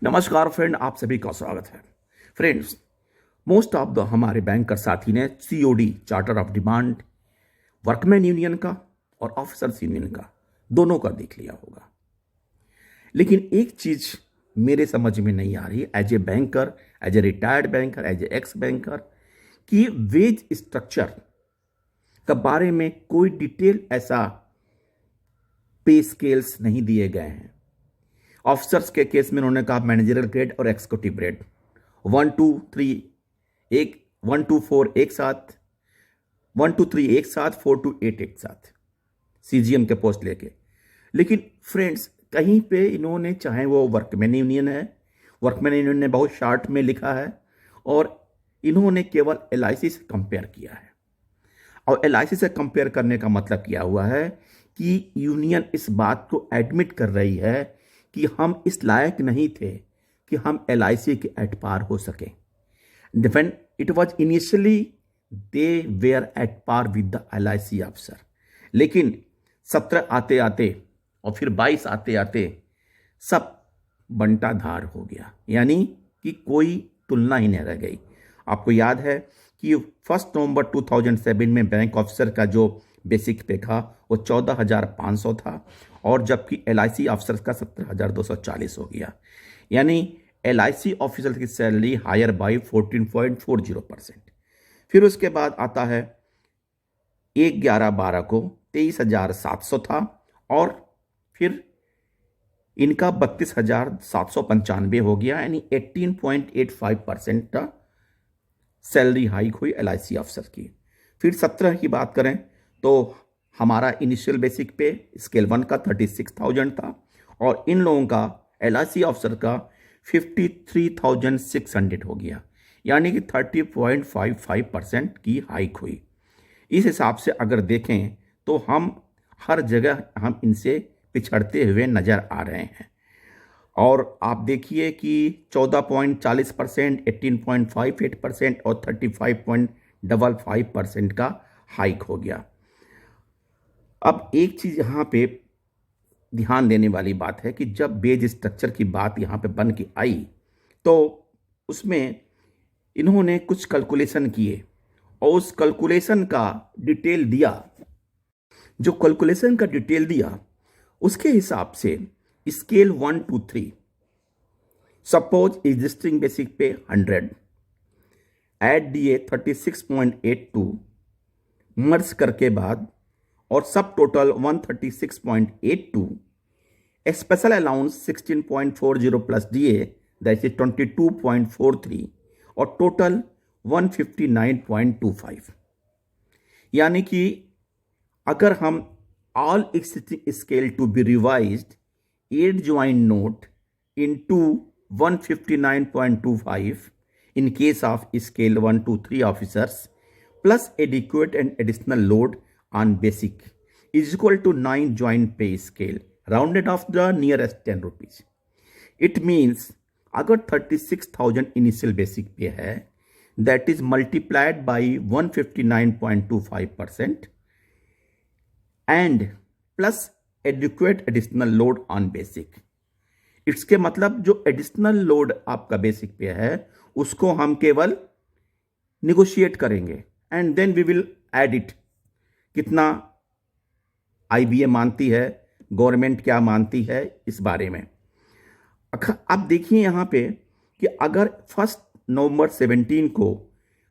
नमस्कार फ्रेंड, आप सभी का स्वागत है। फ्रेंड्स, मोस्ट ऑफ द हमारे बैंकर साथी ने COD charter of demand workman union का और ऑफिसर्स यूनियन का दोनों का देख लिया होगा। लेकिन एक चीज मेरे समझ में नहीं आ रही as a banker, as a retired banker, as a ex banker, कि वेज स्ट्रक्चर के बारे में कोई डिटेल ऐसा पे स्केल्स नहीं दिए गए हैं। ऑफिसर्स के केस में उन्होंने कहा मैनेजरियल ग्रेड और एक्सिक्यूटिव ग्रेड 1 2 3 एक 1 2 4 एक साथ, 1 2 3 एक साथ, 4 2 8 एक साथ CGM के पोस्ट लेके। लेकिन फ्रेंड्स, कहीं पे इन्होंने, चाहे वो वर्कमैन यूनियन है, वर्कमैन यूनियन ने बहुत शार्ट में लिखा है और इन्होंने केवल LIC से कंपेयर किया है। और LIC से कंपेयर करने का मतलब क्या हुआ है कि यूनियन इस बात को एडमिट कर रही है कि हम इस लायक नहीं थे कि हम LIC के एट पार हो सके। When it was initially they were at par with the LIC officer, लेकिन 17 आते आते और फिर 22 आते आते सब बंटाधार हो गया, यानी कि कोई तुलना ही नहीं रह गई। आपको याद है कि 1 नवंबर 2007 में बैंक ऑफिसर का जो बेसिक पे था वो 14,500 था और जबकि LIC ऑफिसर्स का 17,240 हो गया, यानी LIC ऑफिसर की सैलरी हायर बाई 14.40%। फिर उसके बाद आता है 1/11/12 को 23,700 था और फिर इनका 32,795 हो गया, यानी 18.85% का सैलरी हाइक हुई LIC ऑफिसर की। फिर 17 की बात करें तो हमारा इनिशियल बेसिक पे स्केल 1 का 36,000 था और इन लोगों का LIC ऑफिसर का 53,600 हो गया, यानी कि 30.55% की हाइक हुई। इस हिसाब से अगर देखें तो हम हर जगह हम इनसे पिछड़ते हुए नज़र आ रहे हैं। और आप देखिए कि 14.40%, 18.58% और 35.55% का हाइक हो गया। अब एक चीज़ यहाँ पे ध्यान देने वाली बात है कि जब वेज स्ट्रक्चर की बात यहाँ पे बन के आई तो उसमें इन्होंने कुछ कैलकुलेशन किए और उस कैलकुलेशन का डिटेल दिया। जो कैलकुलेशन का डिटेल दिया उसके हिसाब से scale 1 2 3, suppose existing basic pay 100, add DA 36.82 मर्ज करके बाद और sub total 136.82, special allowance 16.40 plus DA that is 22.43 और टोटल 159.25। यानी कि अगर हम all existing scale to be revised 8 joint note into 159.25 in case of scale 1 2 3 officers plus adequate and additional load on basic is equal to 9 joint pay scale rounded off the nearest 10 rupees. It means अगर 36,000 initial basic pay है, that is multiplied by 159.25% and plus adequate additional load on basic. इसके मतलब जो additional load आपका basic पे है उसको हम केवल निगोशिएट करेंगे and then we will add it. कितना IBA मानती है, गवर्नमेंट क्या मानती है इस बारे में। अब देखिए यहाँ पे कि अगर 1 नवंबर 17 को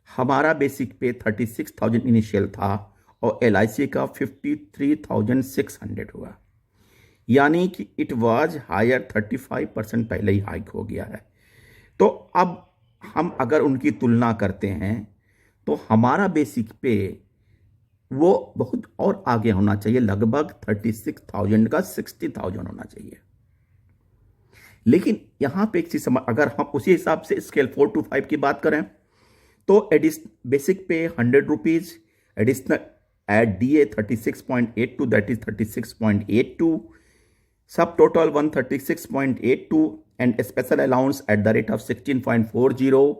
हमारा बेसिक पे 36,000 इनिशियल था और LIC का 53,600 हुआ, यानी कि इट वाज हायर 35% पहले ही हाइक हो गया है। तो अब हम अगर उनकी तुलना करते हैं तो हमारा बेसिक पे वो बहुत और आगे होना चाहिए, लगभग 36,000 का 60,000 होना चाहिए। लेकिन यहां पे एक चीज समझ, अगर हम उसी हिसाब से स्केल 4 to 5 की बात करें तो basic pay 100 rupees, additional add DA 36.82 that is 36.82, sub total 136.82 and special allowance at the rate of 16.40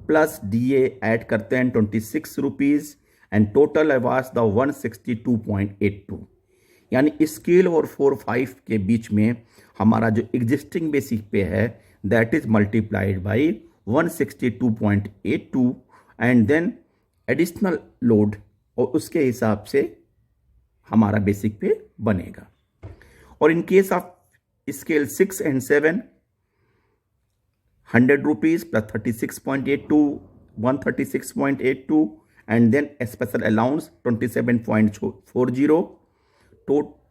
plus DA add करते हैं 26 rupees and total was the 162.82। यानी स्केल और 4 5 के बीच में हमारा जो एग्जिस्टिंग बेसिक पे है that is multiplied by 162.82 and then additional load, और उसके हिसाब से हमारा बेसिक पे बनेगा। और in case of scale 6 and 7, 100 rupees plus 36.82, 136.82 and then a special allowance 27.40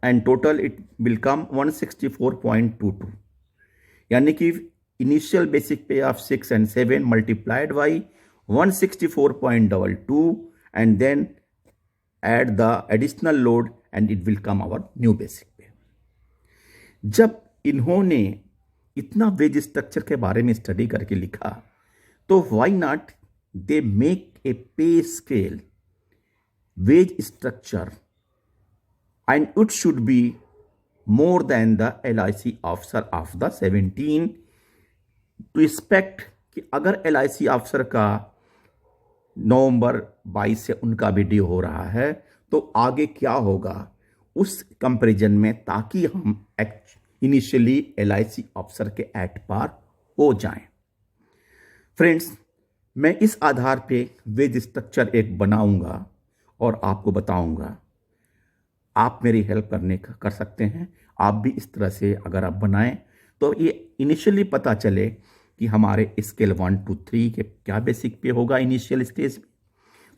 and total it will come 164.22, यानी कि इनिशियल बेसिक पे of 6 and 7 multiplied by 164.22 and then add the additional load and it will come our new basic pay। जब इन्होंने इतना veg structure के बारे में study करके लिखा तो why not they make a pay scale wage structure and it should be more than the LIC officer of the 17 to expect कि अगर LIC ऑफिसर का नवंबर 22 से उनका भी ड्यू हो रहा है तो आगे क्या होगा उस कंपैरिजन में, ताकि हम इनिशियली LIC ऑफिसर के एट पार हो जाएं। फ्रेंड्स, मैं इस आधार पे वेज स्ट्रक्चर एक बनाऊंगा और आपको बताऊंगा। आप मेरी हेल्प कर सकते हैं। आप भी इस तरह से अगर आप बनाएं तो ये इनिशियली पता चले कि हमारे स्केल 1 to 3 के क्या बेसिक पे होगा इनिशियल स्टेज में,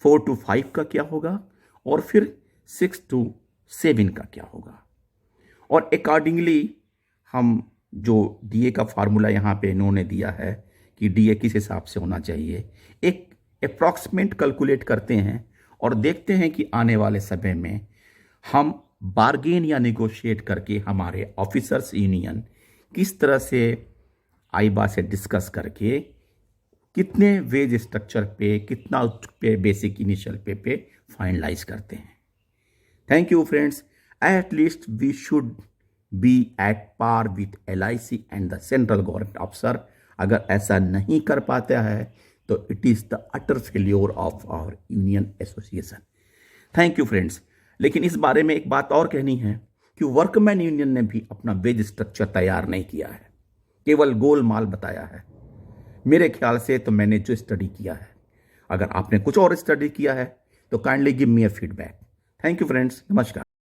4 to 5 का क्या होगा और फिर 6 to 7 का क्या होगा। और अकॉर्डिंगली हम जो डीए का फार्मूला यहाँ पे इन्होंने दिया है कि डीए किस हिसाब से होना चाहिए, एक अप्रॉक्सीमेट कैलकुलेट करते हैं और देखते हैं कि आने वाले समय में हम बार्गेन या नेगोशिएट करके हमारे ऑफिसर्स यूनियन किस तरह से आईबा से डिस्कस करके कितने वेज स्ट्रक्चर पे, कितना पे बेसिक इनिशियल पे फाइनलाइज करते हैं। Thank you friends. At least we should be at par with LIC and the central government officer. अगर ऐसा नहीं कर पाता है तो it is the utter failure of our union association. Thank you friends. लेकिन इस बारे में एक बात और कहनी है कि वर्कमैन यूनियन ने भी अपना वेज स्ट्रक्चर तैयार नहीं किया है, केवल गोलमाल बताया है। मेरे ख्याल से तो मैंने जो स्टडी किया है, अगर आपने कुछ और स्टडी किया है तो kindly give me a feedback. Thank you friends, नमस्कार।